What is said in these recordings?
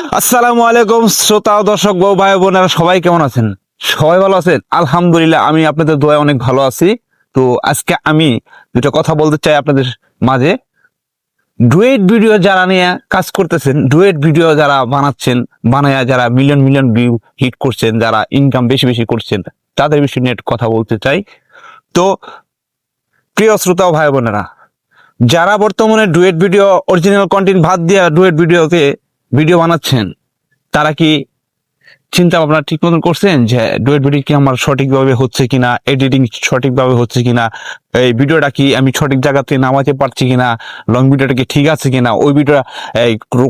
আসসালামু আলাইকুম শ্রোতা ও দর্শক বউ ভাই বোনেরা, সবাই কেমন আছেন? সবাই ভালো আছেন? আলহামদুলিল্লাহ, আমি আপনাদের দোয়ায় অনেক ভালো আছি। তো আজকে আমি দুটো কথা বলতে চাই আপনাদের মাঝে। ডুয়েট ভিডিও যারা নিয়ে কাজ করতেছেন, ডুয়েট ভিডিও যারা বানাচ্ছেন, বানায়া যারা মিলিয়ন মিলিয়ন ভিউ হিট করছেন, যারা ইনকাম বেশি বেশি করছেন, তাদের বিষয় নিয়ে একটু কথা বলতে চাই। তো প্রিয় শ্রোতা ও ভাই বোনেরা, যারা বর্তমানে ডুয়েট ভিডিও অরিজিনাল কন্টেন্ট বাদ দিয়ে ডুয়েট ভিডিওতে ভিডিও বানাচ্ছেন, তারা কি চিন্তা ভাবনা ঠিক মতন করছেন যে ডুয়েট ভিডিও কি আমার সঠিকভাবে হচ্ছে কিনা, এডিটিং সঠিকভাবে হচ্ছে কিনা, এই ভিডিওটা কি আমি সঠিক জায়গাতে নামাতে পারছি কিনা, লং ভিডিওটা কি ঠিক আছে কিনা, ওই ভিডিওটা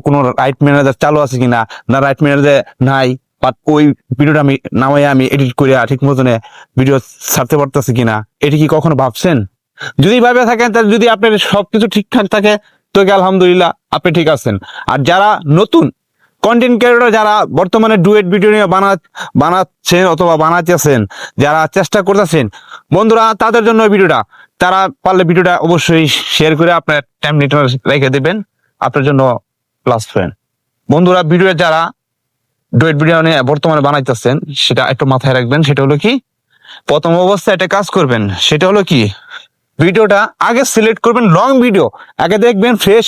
কোনো রাইট ম্যানেজার চালু আছে কিনা, না রাইট ম্যানেজার নাই, বাট ওই ভিডিওটা আমি নামাই আমি এডিট করে ঠিক মতনে ভিডিও ছাড়তে পারতেছি কিনা, এটি কি কখনো ভাবছেন? যদি ভাবে থাকেন, তাহলে যদি আপনার সবকিছু ঠিকঠাক থাকে তো আলহামদুলিল্লাহ আপনি ঠিক আছেন। আর যারা নতুন কন্টেন্ট ক্রিয়েটর, যারা বর্তমানে ডুয়েট ভিডিও নিয়ে বানাচ্ছেন অথবা বানাচ্ছেন, যারা চেষ্টা করতেছেন, বন্ধুরা তাদের জন্য ভিডিওটা, তারা পারলে ভিডিওটা অবশ্যই শেয়ার করে আপনার টাইম রেখে দেবেন, আপনার জন্য প্লাস পয়েন্ট। বন্ধুরা, ভিডিও যারা ডুয়েট ভিডিও নিয়ে বর্তমানে বানাইতেছেন, সেটা একটু মাথায় রাখবেন। সেটা হলো কি, প্রথম অবস্থায় একটা কাজ করবেন, সেটা হলো কি, ভিডিওটা আগে সিলেক্ট করবেন লং ভিডিও, আগে দেখবেন ফ্রেশ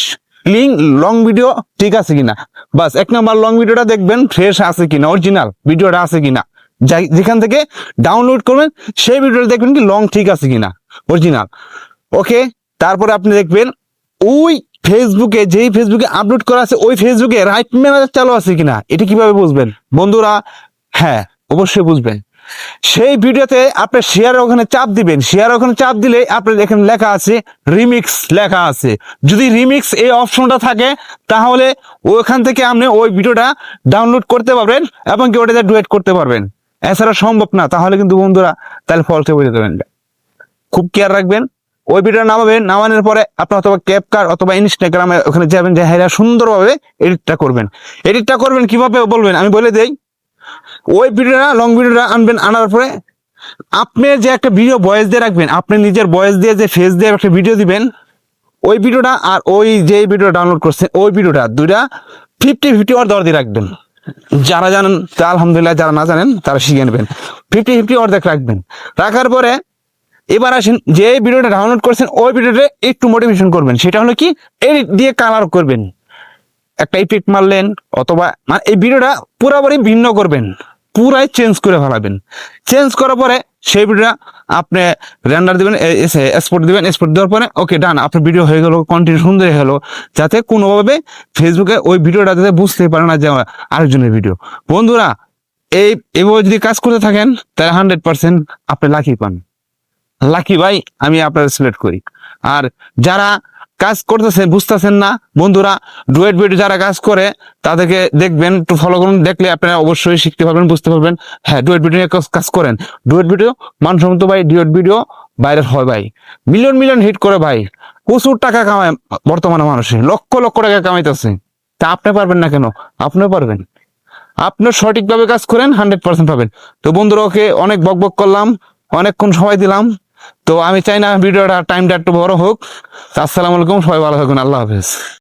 লিঙ্ক লং ভিডিও ঠিক আছে কিনা। বাস, এক নাম্বার লং ভিডিওটা দেখবেন ফ্রেশ আছে কিনা, অরিজিনাল ভিডিওটা আছে কিনা। যেখান থেকে ডাউনলোড করবেন সেই ভিডিওটা দেখবেন কি লং ঠিক আছে কিনা, অরিজিনাল। ওকে, তারপরে আপনি দেখবেন ওই ফেসবুকে, যেই ফেসবুকে আপলোড করা আছে ওই ফেসবুকে রাইট ম্যানেজার চালু আছে কিনা। এটি কিভাবে বুঝবেন বন্ধুরা? হ্যাঁ, অবশ্যই বুঝবেন। সেই ভিডিওতে আপনি শেয়ার ওখানে চাপ দিবেন, শেয়ার ওখানে চাপ দিলে আপনার এখানে লেখা আছে রিমিক্স লেখা আছে। যদি রিমিক্স এই অপশনটা থাকে, তাহলে ওখান থেকে আপনি ওই ভিডিওটা ডাউনলোড করতে পারবেন এবং কি ওটাতে ডুয়েট করতে পারবেন। এছাড়া সম্ভব না, তাহলে কিন্তু বন্ধুরা তাহলে ফলসে বুঝে দেবেন। খুব কেয়ার রাখবেন। ওই ভিডিও নামাবেন, নামানোর পরে আপনি অথবা ক্যাপকাট অথবা ইনস্টাগ্রামে ওখানে যাবেন, যে হ্যাঁ সুন্দরভাবে এডিটটা করবেন। এডিটটা করবেন কিভাবে বলবেন, আমি বলে দেই। ওই ভিডিওটা লং ভিডিওটা আনবেন, আনার পরে আপনি যে একটা ভিডিও ভয়েস দিয়ে রাখবেন, আপনি নিজের ভয়েস দিয়ে যে ফেস দিয়ে একটা ভিডিও দিবেন, ওই ভিডিওটা আর ওই যে ভিডিও ডাউনলোড করছেন ওই ভিডিওটা দুইটা 50-50 দর দিয়ে রাখবেন। যারা জানেন তা আলহামদুলিল্লাহ, যারা না জানেন তারা শিখে নেবেন। 50-50 অর্ধেক রাখবেন। রাখার পরে এবার আসেন, যে ভিডিওটা ডাউনলোড করছেন ওই ভিডিওটা একটু মোটিভেশন করবেন। সেটা হলো কি, এডিট দিয়ে কালার করবেন, একটা ইফেক্ট মারলেন, অথবা মানে এই ভিডিওটা পুরোপুরি ভিন্ন করবেন, পুরাই চেঞ্জ করে ফেলাবেন। চেঞ্জ করার পরে সেই ভিডিওটা আপনি রেন্ডার দিবেন, এক্সপোর্ট দিবেন। এক্সপোর্ট দেওয়ার পরে ওকে ডান, আপনার ভিডিও হয়ে গেল, কন্টেন্ট সুন্দর হয়ে গেল, যাতে কোনোভাবে ফেসবুকে ওই ভিডিওটা যাতে বুঝতে পারে না যে আরেকজনের ভিডিও। বন্ধুরা, এইভাবে যদি কাজ করতে থাকেন, তাহলে 100% আপনি লাকি পান। লাকি ভাই আমি আপনার সিলেক্ট করি। আর যারা কাজ করতেছেন বুঝতেছেন না, বন্ধুরা ডুয়েট ভিডিও যারা কাজ করে তাদেরকে দেখবেন, একটু ফলো করুন, দেখলে আপনারা অবশ্যই শিখতে পারবেন, বুঝতে পারবেন। হ্যাঁ, ডুয়েট ভিডিও নিয়ে কাজ করেন। ডুয়েট ভিডিও মানসম্মত ভাই, ডুয়েট ভিডিও ভাইরাল হয় ভাই, মিলিয়ন মিলিয়ন হিট করে ভাই, প্রচুর টাকা কামায় বর্তমানে মানুষে, লক্ষ লক্ষ টাকা কামাইতেছে। তা আপনি পারবেন না কেন? আপনিও পারবেন। আপনার সঠিকভাবে কাজ করেন, 100% পাবেন। তো বন্ধুরা, ওকে অনেক বক বক করলাম, অনেকক্ষণ সময় দিলাম। তো আমি চাই না ভিডিওটা টাইমটা একটু বড় হোক। আসসালামু আলাইকুম, সবাই ভালো থাকুন, আল্লাহ হাফেজ।